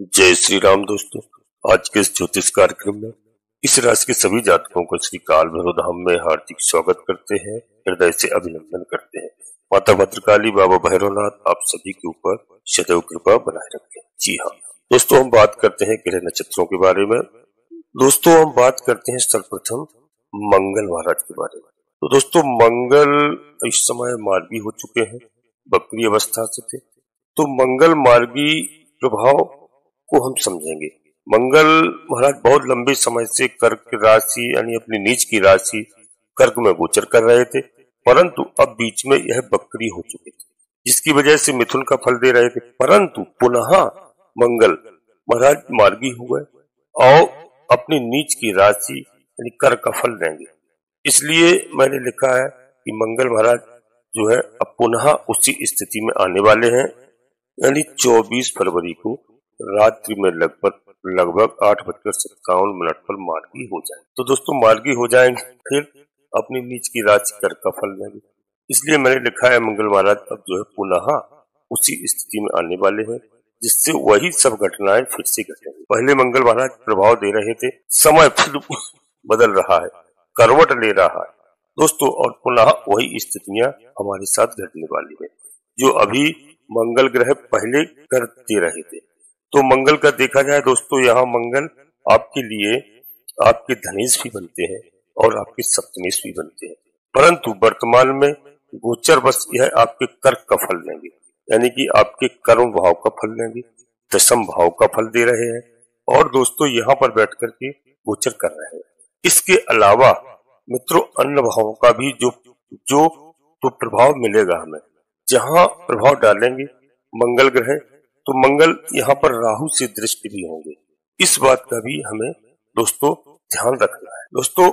जय श्री राम दोस्तों। आज के इस ज्योतिष कार्यक्रम में इस राशि के सभी जातकों को श्री काल भैरव धाम में हार्दिक स्वागत करते हैं, हृदय से अभिनंदन करते हैं। माता भद्रकाली, बाबा भैरवनाथ आप सभी के ऊपर सदैव कृपा बनाए रखें। जी हाँ दोस्तों, हम बात करते हैं ग्रह नक्षत्रों के बारे में। दोस्तों हम बात करते हैं सर्वप्रथम मंगल महाराज के बारे में। तो दोस्तों मंगल इस समय मार्गी हो चुके हैं, वक्री अवस्था से थे। तो मंगल मार्गी प्रभाव को हम समझेंगे। मंगल महाराज बहुत लंबे समय से कर्क राशि यानी अपनी नीच की राशि कर्क में गोचर कर रहे थे, परंतु अब बीच में यह वक्री हो चुके थे, जिसकी वजह से मिथुन का फल दे रहे थे। परंतु पुनः मंगल महाराज मार्गी हुए और अपनी नीच की राशि यानी कर्क का फल देंगे। इसलिए मैंने लिखा है कि मंगल महाराज जो है अब पुनः उसी स्थिति में आने वाले हैं, यानी 24 फरवरी को रात्रि में लगभग 8:57 पर मार्गी हो जाए। तो दोस्तों मार्गी हो जाएंगे, फिर अपनी नीच की राशि कर्क का फल देंगे। इसलिए मैंने लिखा है मंगल महाराज अब जो है पुनः उसी स्थिति में आने वाले हैं, जिससे वही सब घटनाएं फिर से घटेंगी। पहले मंगल महाराज प्रभाव दे रहे थे, समय फिर बदल रहा है, करवट ले रहा है दोस्तों, और पुनः वही स्थितियां हमारे साथ घटने वाली है जो अभी मंगल ग्रह पहले कर दे रहे थे। तो मंगल का देखा जाए दोस्तों, यहाँ मंगल आपके लिए आपके धनेश भी बनते हैं और आपके सप्तमेश भी बनते हैं, परंतु वर्तमान में गोचर बस यह आपके कर्क का फल देंगे, यानी कि आपके कर्म भाव का फल देंगे, दशम भाव का फल दे रहे हैं और दोस्तों यहाँ पर बैठ करके गोचर कर रहे हैं। इसके अलावा मित्रों अन्य भावों का भी जो प्रभाव मिलेगा हमें। जहाँ प्रभाव डालेंगे मंगल ग्रह, तो मंगल यहाँ पर राहु से दृष्टि भी होंगे। इस बात का भी हमें दोस्तों ध्यान रखना है। दोस्तों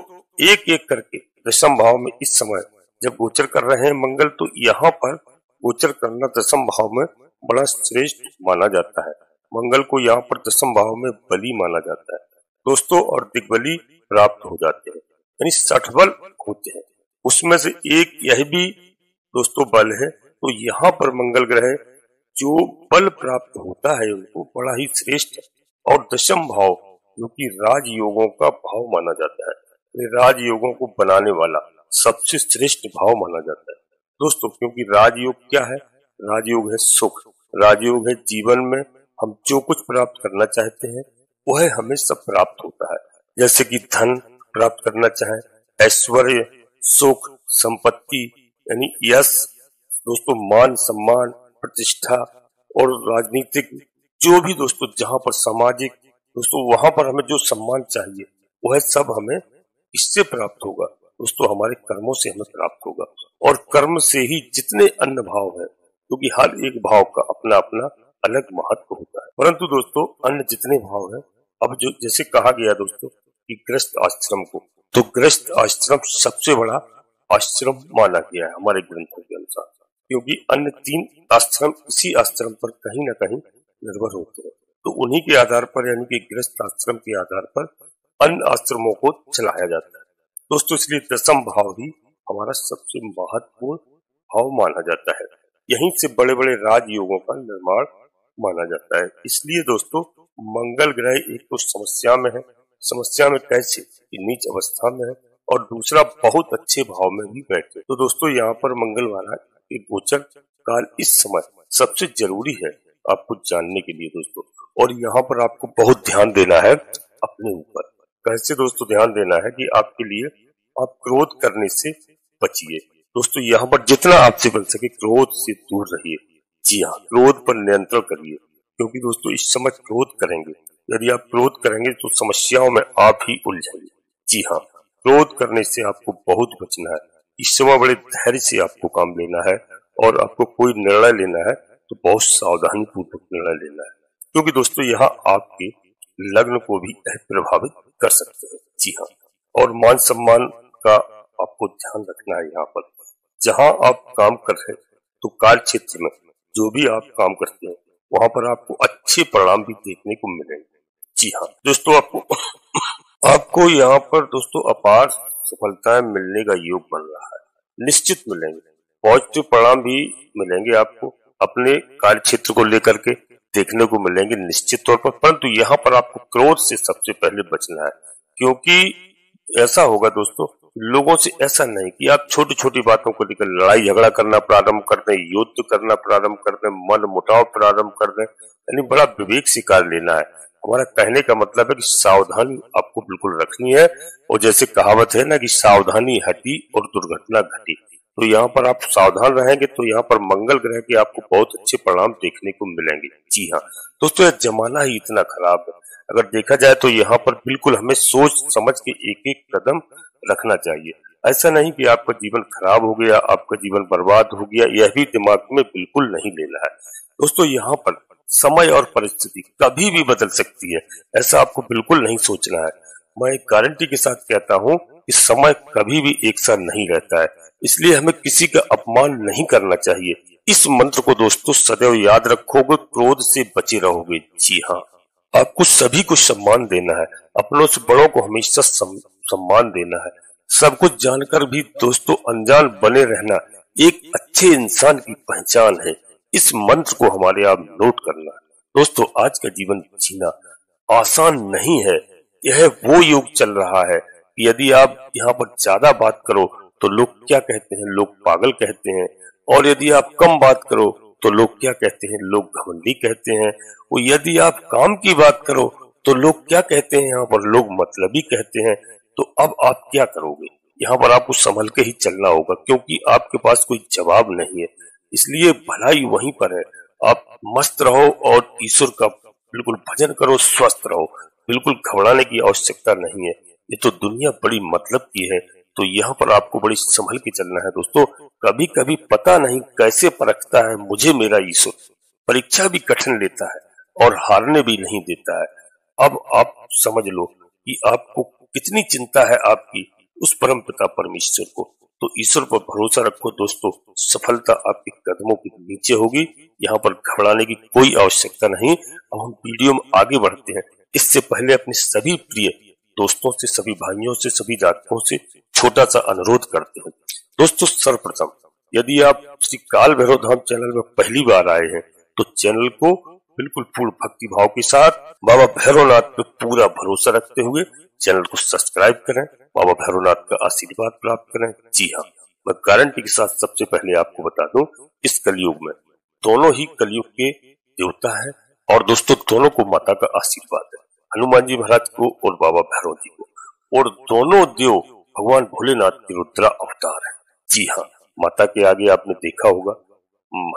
एक एक करके दशम भाव में इस समय जब गोचर कर रहे हैं मंगल, तो यहाँ पर गोचर करना दशम भाव में बड़ा श्रेष्ठ माना जाता है। मंगल को यहाँ पर दशम भाव में बली माना जाता है दोस्तों, और दिग्बली प्राप्त हो जाते हैं, यानी 60 बल होते हैं। उसमें से एक यह भी दोस्तों बल है। तो यहाँ पर मंगल ग्रह जो बल प्राप्त होता है उनको बड़ा ही श्रेष्ठ, और दशम भाव जो कि राजयोगों का भाव माना जाता है, राजयोगों को बनाने वाला सबसे श्रेष्ठ भाव माना जाता है दोस्तों। क्योंकि राजयोग क्या है? राजयोग है सुख, राजयोग है जीवन में हम जो कुछ प्राप्त करना चाहते हैं वह हमें सब प्राप्त होता है। जैसे कि धन प्राप्त करना चाहे, ऐश्वर्य, सुख, संपत्ति यानी यश दोस्तों, मान सम्मान, प्रतिष्ठा और राजनीतिक जो भी दोस्तों, जहां पर सामाजिक दोस्तों वहां पर हमें जो सम्मान चाहिए वह सब हमें इससे प्राप्त होगा दोस्तों, हमारे कर्मों से हमें प्राप्त होगा। और कर्म से ही जितने अन्य भाव है, क्योंकि हर एक भाव का अपना अपना अलग महत्व होता है, परंतु दोस्तों अन्य जितने भाव है, अब जो जैसे कहा गया दोस्तों कि गृहस्थ आश्रम को, तो गृहस्थ आश्रम सबसे बड़ा आश्रम माना गया है हमारे ग्रंथों के अनुसार, क्योंकि अन्य 3 आश्रम इसी आश्रम पर कहीं न कहीं निर्भर होते हैं। तो उन्हीं के आधार पर यानी कि गृहस्थ आश्रम के आधार पर अन्य आश्रमों को चलाया जाता है दोस्तों। इसलिए दशम भाव ही हमारा सबसे महत्वपूर्ण भाव माना जाता है, यहीं से बड़े बड़े राजयोगों का निर्माण माना जाता है। इसलिए दोस्तों मंगल ग्रह एक तो समस्या में है, समस्या में कैसे नीच अवस्था में है, और दूसरा बहुत अच्छे भाव में भी बैठे। तो दोस्तों यहाँ पर मंगल महाराज गोचर काल इस समय सबसे जरूरी है आपको जानने के लिए दोस्तों, और यहाँ पर आपको बहुत ध्यान देना है अपने ऊपर। कैसे दोस्तों ध्यान देना है कि आपके लिए आप क्रोध करने से बचिए दोस्तों, यहाँ पर जितना आपसे बन सके क्रोध से दूर रहिए। जी हाँ, क्रोध पर नियंत्रण करिए, क्योंकि दोस्तों इस समय क्रोध करेंगे, यदि आप क्रोध करेंगे तो समस्याओं में आप ही उलझेंगे। जी हाँ, क्रोध करने से आपको बहुत बचना है। इस समय बड़े धैर्य से आपको काम लेना है, और आपको कोई निर्णय लेना है तो बहुत सावधानी पूर्वक निर्णय लेना है, क्योंकि दोस्तों यहाँ आपके लग्न को भी प्रभावित कर सकते हैं। जी हाँ, और मान सम्मान का आपको ध्यान रखना है। यहाँ पर जहाँ आप काम कर रहे हैं, तो कार्य क्षेत्र में जो भी आप काम करते हैं वहां पर आपको अच्छे परिणाम भी देखने को मिलेंगे। जी हाँ दोस्तों, आपको यहाँ पर दोस्तों अपार सफलताएं मिलने का योग बन रहा है, निश्चित मिलेंगे। पॉजिटिव परिणाम भी मिलेंगे आपको अपने कार्य क्षेत्र को लेकर के, देखने को मिलेंगे निश्चित तौर पर, परंतु यहाँ पर आपको क्रोध से सबसे पहले बचना है। क्योंकि ऐसा होगा दोस्तों, लोगों से ऐसा नहीं कि आप छोटी छोटी बातों को लेकर लड़ाई झगड़ा करना प्रारंभ कर दें, युद्ध करना प्रारंभ कर दें, मन मुटाव प्रारंभ कर दें, यानी बड़ा विवेक से कार्य लेना है। हमारा कहने का मतलब है कि सावधानी आपको बिल्कुल रखनी है, और जैसे कहावत है ना कि सावधानी हटी और दुर्घटना घटी, तो यहाँ पर आप सावधान रहेंगे तो यहाँ पर मंगल ग्रह के आपको बहुत अच्छे परिणाम देखने को मिलेंगे। जी हाँ दोस्तों, यह जमाना ही इतना खराब है, अगर देखा जाए तो यहाँ पर बिल्कुल हमें सोच समझ के एक एक कदम रखना चाहिए। ऐसा नहीं कि आपका जीवन खराब हो गया, आपका जीवन बर्बाद हो गया, यह भी दिमाग में बिल्कुल नहीं लेना है। दोस्तों यहाँ पर समय और परिस्थिति कभी भी बदल सकती है, ऐसा आपको बिल्कुल नहीं सोचना है। मैं एक गारंटी के साथ कहता हूँ कि समय कभी भी एक सा नहीं रहता है, इसलिए हमें किसी का अपमान नहीं करना चाहिए। इस मंत्र को दोस्तों सदैव याद रखोगे, क्रोध से बचे रहोगे। जी हाँ, आपको सभी को सम्मान देना है, अपनों से बड़ों को हमेशा सम्मान देना है। सब कुछ जानकर भी दोस्तों अनजान बने रहना एक अच्छे इंसान की पहचान है। इस मंत्र को हमारे आप नोट करना। दोस्तों आज का जीवन जीना आसान नहीं है। यह वो युग चल रहा है कि यदि आप यहाँ पर ज्यादा बात करो तो लोग क्या कहते हैं, लोग पागल कहते हैं, और यदि आप कम बात करो तो लोग क्या कहते हैं, लोग घमंडी कहते हैं, और यदि आप काम की बात करो तो लोग क्या कहते हैं, यहाँ पर लोग मतलबी कहते हैं। तो अब आप क्या करोगे, यहाँ पर आपको संभल के ही चलना होगा, क्योंकि आपके पास कोई जवाब नहीं है। इसलिए भलाई वहीं पर है, आप मस्त रहो और ईश्वर का बिल्कुल भजन करो, स्वस्थ रहो, बिल्कुल घबराने की आवश्यकता नहीं है। ये तो दुनिया बड़ी मतलब की है, तो यहाँ पर आपको बड़ी संभल के चलना है। दोस्तों कभी कभी पता नहीं कैसे परखता है मुझे मेरा ईश्वर, परीक्षा भी कठिन लेता है और हारने भी नहीं देता है। अब आप समझ लो कि आपको कितनी चिंता है आपकी उस परम पिता परमेश्वर को। तो ईश्वर पर भरोसा रखो दोस्तों, सफलता आपके कदमों के नीचे होगी। यहाँ पर घबराने की कोई आवश्यकता नहीं। अब हम वीडियो में आगे बढ़ते हैं, इससे पहले अपने सभी प्रिय दोस्तों से, सभी भाइयों से, सभी जातकों से छोटा सा अनुरोध करते हैं। दोस्तों सर्वप्रथम यदि आप श्री काल भैरव धाम चैनल में पहली बार आए हैं तो चैनल को बिल्कुल पूर्ण भक्ति भाव के साथ बाबा भैरवनाथ पे पूरा भरोसा रखते हुए चैनल को सब्सक्राइब करें, बाबा भैरवनाथ का आशीर्वाद प्राप्त करें। जी हाँ, मैं गारंटी के साथ सबसे पहले आपको बता दूं, इस कलयुग में दोनों ही कलयुग के देवता है, और दोस्तों दोनों को माता का आशीर्वाद है, हनुमान जी महाराज को और बाबा भैरव जी को, और दोनों देव भगवान भोलेनाथ के रुद्रा अवतार है। जी हाँ, माता के आगे आपने देखा होगा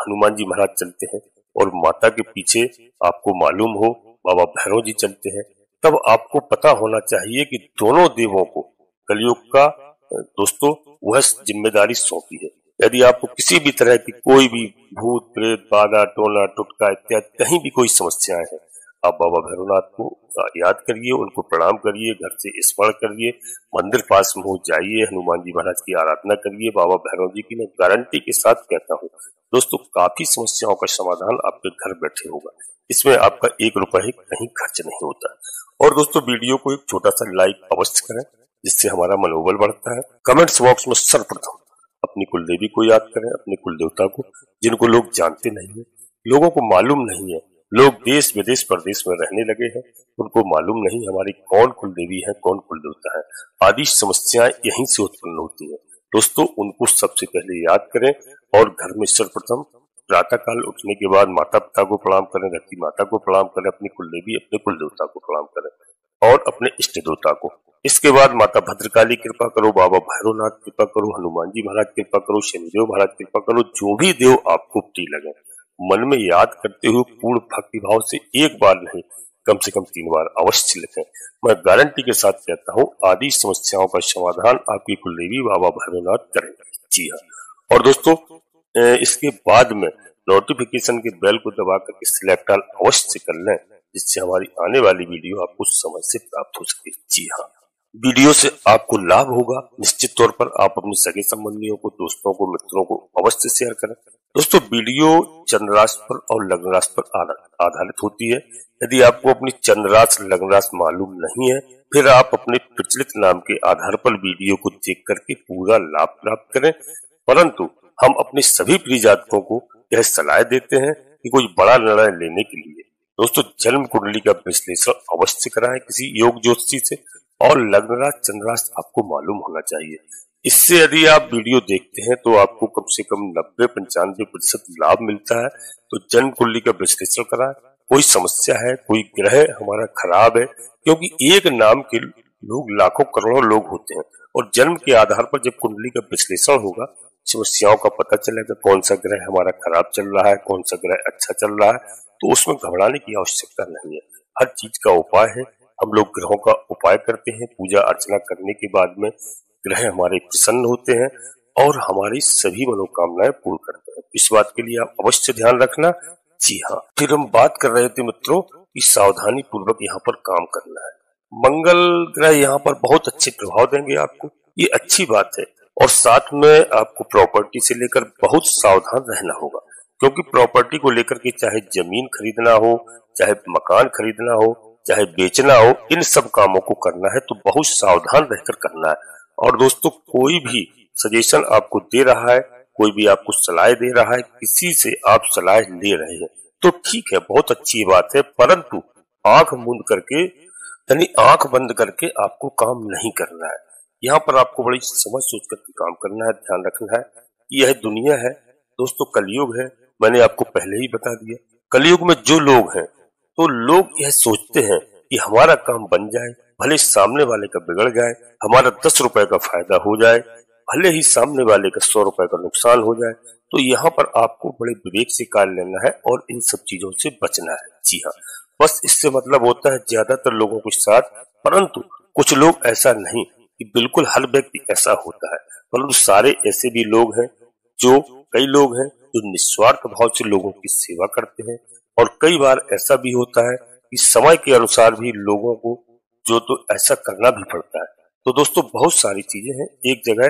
हनुमान जी महाराज चलते हैं, और माता के पीछे आपको मालूम हो बाबा भैरव जी चलते हैं, तब आपको पता होना चाहिए कि दोनों देवों को कलयुग का दोस्तों वह जिम्मेदारी सौंपी है। यदि आपको किसी भी तरह की कोई भी भूत प्रेत बाधा टोना टुटका इत्यादि कहीं भी कोई समस्याएं हैं, आप बाबा भैरवनाथ को याद करिए, उनको प्रणाम करिए, घर से स्मरण करिए, मंदिर पास में हो जाइए, हनुमान जी महाराज की आराधना करिए, बाबा भैरव जी की मैं गारंटी के साथ कहता हूँ दोस्तों काफी समस्याओं का समाधान आपके घर बैठे होगा। इसमें आपका 1 रुपए कहीं खर्च नहीं होता। और दोस्तों वीडियो को एक छोटा सा लाइक अवश्य करें, जिससे हमारा मनोबल बढ़ता है। कमेंट्स बॉक्स में सर्वप्रथम अपनी कुलदेवी को याद करें, अपने कुलदेवता को, जिनको लोग जानते नहीं है, लोगों को मालूम नहीं है। लोग देश विदेश प्रदेश में रहने लगे हैं, उनको मालूम नहीं हमारी कौन कुलदेवी है, कौन कुलदेवता है। आदि समस्याएं यहीं से उत्पन्न होती है। दोस्तों उनको सबसे पहले याद करें, और घर में सर्वप्रथम प्रातः काल उठने के बाद माता पिता को प्रणाम करें, धरती माता को प्रणाम करें, अपनी कुलदेवी अपने कुलदेवता को प्रणाम करें, और अपने इष्ट देवता को। इसके बाद माता भद्रकाली कृपा करो, बाबा भैरवनाथ कृपा करो, हनुमान जी महाराज कृपा करो, शनिदेव महाराज कृपा करो, जो भी देव आपको प्रिय लगे मन में याद करते हुए पूर्ण भक्ति भाव से एक बार नहीं कम से कम 3 बार अवश्य लिखें। मैं गारंटी के साथ कहता हूँ आदि समस्याओं का समाधान आपकी कुलदेवी बाबा भैरवनाथ करेंगे। जी हाँ, और दोस्तों इसके बाद में नोटिफिकेशन के बेल को दबा करके सिलेक्ट ऑल अवश्य कर लें, जिससे हमारी आने वाली वीडियो आपको समय से प्राप्त हो सके। जी हाँ, वीडियो से आपको लाभ होगा, निश्चित तौर पर आप अपने सगे संबंधियों को, दोस्तों को, मित्रों को अवश्य शेयर करें। दोस्तों वीडियो चंद्र राशि पर और लग्न राशि पर आधारित होती है। यदि आपको अपनी चंद्र राशि लग्न राशि मालूम नहीं है, फिर आप अपने प्रचलित नाम के आधार पर वीडियो को देख करके पूरा लाभ प्राप्त करें। परंतु हम अपने सभी प्रिय जातकों को यह सलाह देते हैं कि कोई बड़ा निर्णय लेने के लिए दोस्तों जन्म कुंडली का विश्लेषण अवश्य कराएं किसी योग ज्योतिषी से, और लग्न राशि चंद्र राशि आपको मालूम होना चाहिए। इससे यदि आप वीडियो देखते हैं तो आपको कम से कम 90-95% लाभ मिलता है। तो जन्म कुंडली का विश्लेषण कराएं। कोई समस्या है, कोई ग्रह हमारा खराब है, क्योंकि एक नाम के लोग लाखों करोड़ों लोग होते हैं, और जन्म के आधार पर जब कुंडली का विश्लेषण होगा समस्याओं का पता चलेगा, कौन सा ग्रह हमारा खराब चल रहा है, कौन सा ग्रह अच्छा चल रहा है। तो उसमें घबराने की आवश्यकता नहीं है, हर चीज का उपाय है। हम लोग ग्रहों का उपाय करते हैं, पूजा अर्चना करने के बाद में ग्रह हमारे प्रसन्न होते हैं और हमारी सभी मनोकामनाएं पूर्ण करते हैं। इस बात के लिए आप अवश्य ध्यान रखना। जी हाँ, फिर हम बात कर रहे थे मित्रों कि सावधानी पूर्वक यहाँ पर काम करना है। मंगल ग्रह यहाँ पर बहुत अच्छे प्रभाव देंगे आपको, ये अच्छी बात है। और साथ में आपको प्रॉपर्टी से लेकर बहुत सावधान रहना होगा, क्योंकि प्रॉपर्टी को लेकर के चाहे जमीन खरीदना हो, चाहे मकान खरीदना हो, चाहे बेचना हो, इन सब कामों को करना है तो बहुत सावधान रहकर करना है। और दोस्तों कोई भी सजेशन आपको दे रहा है, कोई भी आपको सलाह दे रहा है, किसी से आप सलाह ले रहे हैं तो ठीक है, बहुत अच्छी बात है, परंतु आंख मूंद करके यानी आंख बंद करके आपको काम नहीं करना है। यहाँ पर आपको बड़ी समझ सोच करके काम करना है, ध्यान रखना है। यह दुनिया है दोस्तों, कलयुग है, मैंने आपको पहले ही बता दिया। कलयुग में जो लोग हैं तो लोग यह सोचते हैं कि हमारा काम बन जाए, भले सामने वाले का बिगड़ जाए, हमारा 10 रुपए का फायदा हो जाए, भले ही सामने वाले का 100 रुपए का नुकसान हो जाए। तो यहाँ पर आपको बड़े विवेक से कार्य लेना है और इन सब चीजों से बचना है। जी हाँ, बस इससे मतलब होता है ज्यादातर लोगों के साथ, परंतु कुछ लोग ऐसा नहीं कि बिल्कुल हर व्यक्ति ऐसा होता है, परंतु सारे ऐसे भी लोग हैं, जो कई लोग हैं जो निस्वार्थ भाव से लोगों की सेवा करते हैं। और कई बार ऐसा भी होता है कि समय के अनुसार भी लोगों को जो तो ऐसा करना भी पड़ता है। तो दोस्तों बहुत सारी चीजें हैं। एक जगह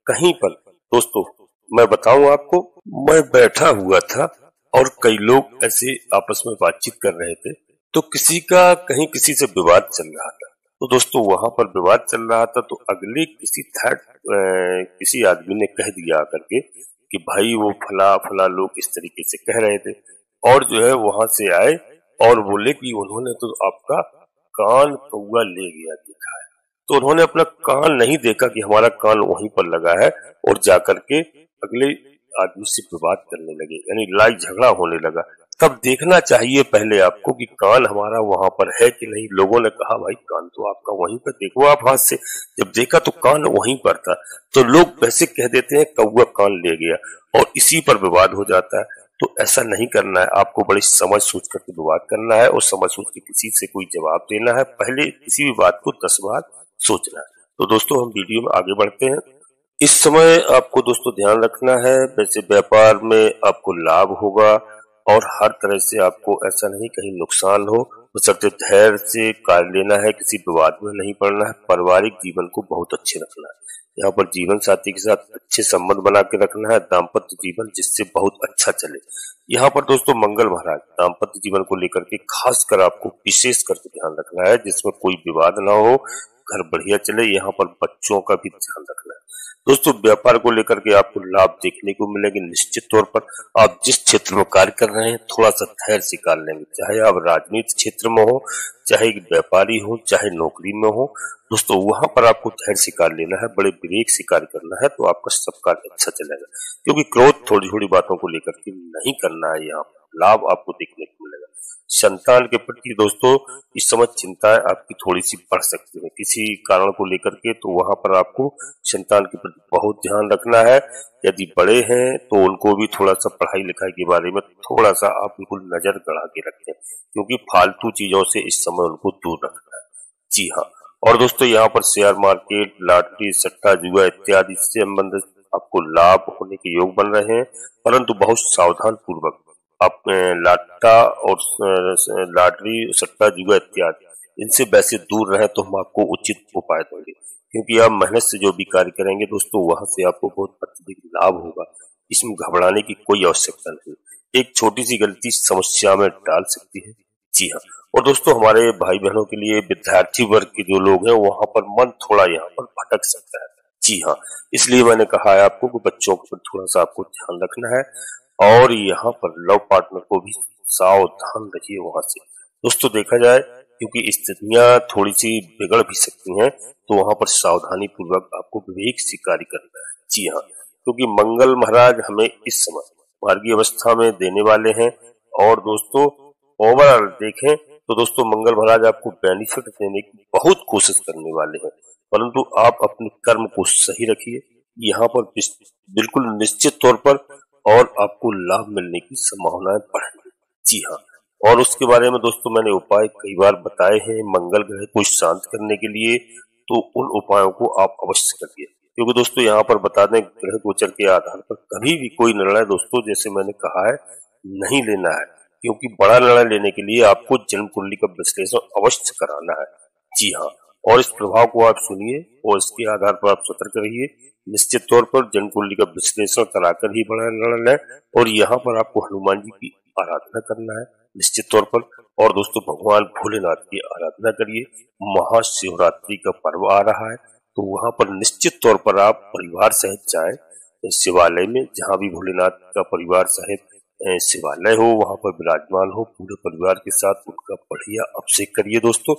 कहीं पर दोस्तों मैं बताऊं आपको, मैं बैठा हुआ था और कई लोग ऐसे आपस में बातचीत कर रहे थे, तो किसी का कहीं किसी से विवाद चल रहा था। तो दोस्तों वहां पर विवाद चल रहा था तो अगले किसी आदमी ने कह दिया आकर के कि भाई वो फला फला लोग इस तरीके से कह रहे थे, और जो है वहां से आए और बोले कि उन्होंने तो आपका कान कौवा ले गया दिखा है। तो उन्होंने अपना कान नहीं देखा कि हमारा कान वहीं पर लगा है, और जाकर के अगले आदमी से विवाद करने लगे, यानी लड़ाई झगड़ा होने लगा। तब देखना चाहिए पहले आपको कि कान हमारा वहां पर है कि नहीं। लोगों ने कहा भाई कान तो आपका वहीं पर, देखो आप हाथ से। जब देखा तो कान वहीं पर था। तो लोग वैसे कह देते हैं कौवा कान ले गया, और इसी पर विवाद हो जाता है। तो ऐसा नहीं करना है, आपको बड़ी समझ सोच करके विवाद करना है, और समझ सोच के किसी से कोई जवाब देना है। पहले किसी भी बात को 10 बार सोचना है। तो दोस्तों हम वीडियो में आगे बढ़ते हैं। इस समय आपको दोस्तों ध्यान रखना है, वैसे व्यापार में आपको लाभ होगा, और हर तरह से आपको ऐसा नहीं कहीं नुकसान हो, बशर्ते धैर्य से कार्य लेना है, किसी विवाद में नहीं पड़ना है। पारिवारिक जीवन को बहुत अच्छे रखना है, यहाँ पर जीवन साथी के साथ अच्छे संबंध बना के रखना है, दाम्पत्य जीवन जिससे बहुत अच्छा चले। यहाँ पर दोस्तों मंगल महाराज दाम्पत्य जीवन को लेकर के खास कर आपको विशेष करके ध्यान रखना है, जिसमें कोई विवाद ना हो, घर बढ़िया चले। यहाँ पर बच्चों का भी ध्यान रखना है। दोस्तों व्यापार को लेकर के आपको लाभ देखने को मिलेंगे निश्चित तौर पर। आप जिस क्षेत्र में कार्य कर रहे हैं थोड़ा सा धैर्य से कार्य लेंगे, चाहे आप राजनीति क्षेत्र में हो, चाहे व्यापारी हो, चाहे नौकरी में हो। दोस्तों वहां पर आपको धैर्य से कार्य लेना है, बड़े विवेक से कार्य करना है, तो आपका सब कार्य अच्छा चलेगा। क्योंकि क्रोध थोड़ी थोड़ी बातों को लेकर के नहीं करना है, यहाँ पर लाभ आपको देखने को मिलेगा। संतान के प्रति दोस्तों इस समय चिंताएं आपकी थोड़ी सी बढ़ सकती है किसी कारण को लेकर के, तो वहां पर आपको संतान के प्रति बहुत ध्यान रखना है। यदि बड़े हैं तो उनको भी थोड़ा सा पढ़ाई लिखाई के बारे में थोड़ा सा आप उनको नजर गड़ा के रखें, क्योंकि फालतू चीजों से इस समय उनको दूर रखना है। जी हाँ, और दोस्तों यहाँ पर शेयर मार्केट, लॉटरी, सट्टा, जुआ इत्यादि से संबंधित आपको लाभ होने के योग बन रहे हैं, परंतु बहुत सावधान पूर्वक आप लाटा और लॉटरी, सट्टा, जुआ इत्यादि इनसे वैसे दूर रहे तो हम आपको उचित उपाय देंगे, क्योंकि आप मेहनत से जो भी कार्य करेंगे दोस्तों वहां से आपको बहुत अत्यधिक लाभ होगा। इसमें घबराने की कोई आवश्यकता नहीं, एक छोटी सी गलती समस्या में डाल सकती है। जी हाँ, और दोस्तों हमारे भाई बहनों के लिए विद्यार्थी वर्ग के जो लोग हैं वहां पर मन थोड़ा यहाँ पर भटक सकता है। जी हाँ, इसलिए मैंने कहा है आपको कि बच्चों को थोड़ा सा आपको ध्यान रखना है, और यहाँ पर लव पार्टनर को भी सावधान रखिए वहां से, दोस्तों देखा जाए क्योंकि स्थितियां थोड़ी सी बिगड़ भी सकती हैं, तो वहां पर सावधानी पूर्वक आपको विवेक से कार्य करना है। जी हाँ, क्योंकि मंगल महाराज हमें इस समय मार्गीय अवस्था में देने वाले हैं। और दोस्तों ओवरऑल देखें तो दोस्तों मंगल महाराज आपको बेनिफिट देने की बहुत कोशिश करने वाले हैं, परंतु आप अपने कर्म को सही रखिए। यहाँ पर बिल्कुल निश्चित तौर पर और आपको लाभ मिलने की संभावनाएं बढ़ेंगी। जी हाँ, और उसके बारे में दोस्तों मैंने उपाय कई बार बताए हैं मंगल ग्रह को शांत करने के लिए, तो उन उपायों को आप अवश्य करिए। क्योंकि दोस्तों यहाँ पर बता दें, ग्रह गोचर के आधार पर कभी भी कोई निर्णय दोस्तों जैसे मैंने कहा है नहीं लेना है, क्योंकि बड़ा निर्णय लेने के लिए आपको जन्म कुंडली का विश्लेषण अवश्य कराना है। जी हाँ, और इस प्रभाव को आप सुनिए और इसके आधार पर आप सतर्क रहिए। निश्चित तौर पर जन्म कुंडली का विश्लेषण कराकर ही बड़ा निर्णय लें। और यहाँ पर आपको हनुमान जी की आराधना करना है निश्चित तौर पर। और दोस्तों भगवान भोलेनाथ की आराधना करिए। महाशिवरात्रि का पर्व आ रहा है, तो वहां पर निश्चित तौर पर आप परिवार सहित जाएं शिवालय में, जहां भी भोलेनाथ का परिवार सहित शिवालय हो वहां पर विराजमान हो, पूरे परिवार के साथ उनका बढ़िया अभिषेक करिए दोस्तों,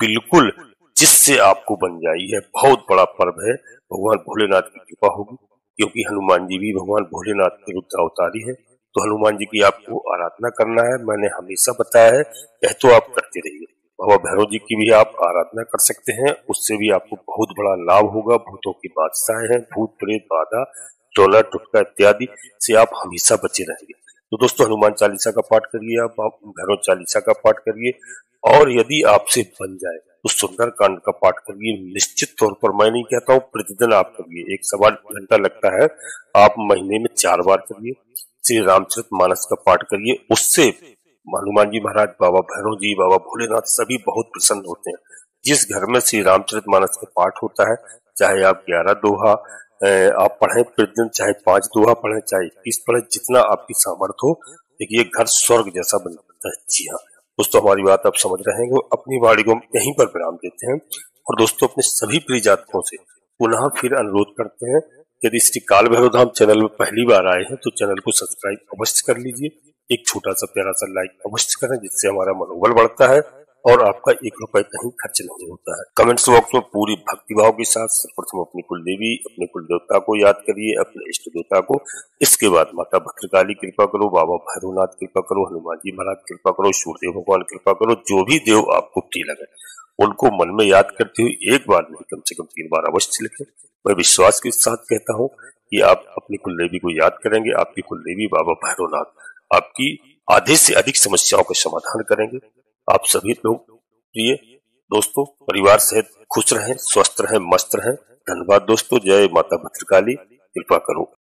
बिल्कुल, जिससे आपको बन जाए। यह बहुत बड़ा पर्व है, भगवान भोलेनाथ की कृपा होगी, क्योंकि हनुमान जी भी भगवान भोलेनाथ के रुद्रावतारी है। तो हनुमान जी की आपको आराधना करना है, मैंने हमेशा बताया है, यह तो आप करते रहिए। बाबा भैरव जी की भी आप आराधना कर सकते हैं, उससे भी आपको बहुत बड़ा लाभ होगा। भूतों की बादशाह है, भूत प्रेत बाधा टोना टुटका इत्यादि से आप हमेशा बचे रहेंगे। तो दोस्तों हनुमान चालीसा का पाठ करिए, आप भैरव चालीसा का पाठ करिए, और यदि आपसे बन जाए तो सुंदर कांड का पाठ करिए। निश्चित तौर पर मैं नहीं कहता हूँ प्रतिदिन आप करिए, 1 सवा घंटा लगता है, आप महीने में 4 बार करिए। श्री रामचरितमानस का पाठ करिए, उससे हनुमान जी महाराज, बाबा भैरव जी, बाबा भोलेनाथ सभी बहुत प्रसन्न होते हैं। जिस घर में श्री रामचरितमानस का पाठ होता है, चाहे आप 11 दोहा आप पढ़े प्रतिदिन, चाहे 5 दोहा पढ़े, चाहे 21 पढ़े, जितना आपकी सामर्थ्य हो, देखिए घर स्वर्ग जैसा बन जाता है। जी हाँ दोस्तों, हमारी बात आप समझ रहे हैं। अपनी वाणी को यहीं पर विराम देते हैं और दोस्तों अपने सभी प्रिय जातकों से पुनः फिर अनुरोध करते हैं, यदि श्री काल भैरव धाम चैनल में पहली बार आए हैं तो चैनल को सब्सक्राइब अवश्य कर लीजिए। एक छोटा सा प्यारा सा लाइक अवश्य करें, जिससे हमारा मनोबल बढ़ता है और आपका 1 रुपए कहीं खर्च नहीं होता है। कमेंट्स बॉक्स में पूरी भक्तिभाव के साथ सर्वप्रथम अपनी कुल देवी, अपने कुल देवता को याद करिए, अपने इष्ट देवता को। इसके बाद माता भद्रकाली कृपा करो, बाबा भैरवनाथ कृपा करो, हनुमान जी महाराज कृपा करो, सूर्यदेव भगवान कृपा करो। जो भी देव आपको प्रिय लगे उनको मन में याद करते हुए एक बार नहीं कम से कम 3 बार अवश्य लिखें। मैं विश्वास के साथ कहता हूँ कि आप अपनी कुल देवी को याद करेंगे, आपकी कुल देवी बाबा भैरवनाथ आपकी आधे से अधिक समस्याओं का समाधान करेंगे। आप सभी लोग प्रिय दोस्तों परिवार सहित खुश रहें, स्वस्थ रहें, मस्त रहें। धन्यवाद दोस्तों। जय माता भद्रकाली, कृपा करो।